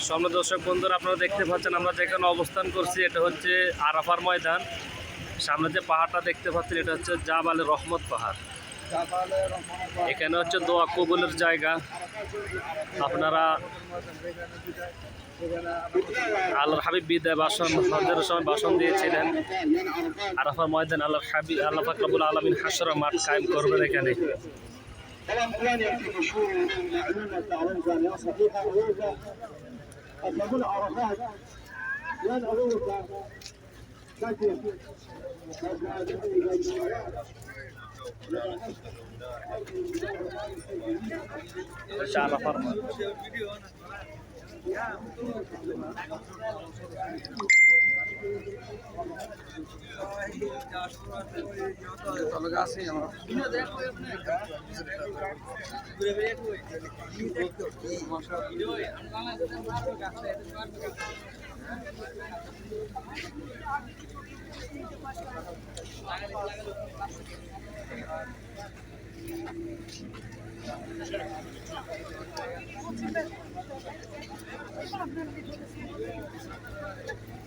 সামনে দর্শক বন্ধুরা আপনারা দেখতে পাচ্ছেন আমরা যেখানে অবস্থান করছি এটা হচ্ছে আরাফার ময়দান। সামনে যে পাহাড়টা দেখতে পাচ্ছেন এটা হচ্ছে জাবালে রহমত পাহাড়। এখানে হচ্ছে দোয়া কবুলের জায়গা। আপনারা আল্লাহর হাবিব বিদায় ভাষণ হজের সময় ভাষণ দিয়েছিলেন আরাফার ময়দান আল্লাহর হাবিব আল্লাহ পাক রব্বুল আলামিন হাসর মাঠ কায়েম করবেন এখানে। طبعا فلان يكتشفون معلومة تعرفها صحيحة ويوجد قد تكون عرفات لن أروك كثير আরাফার Thank you.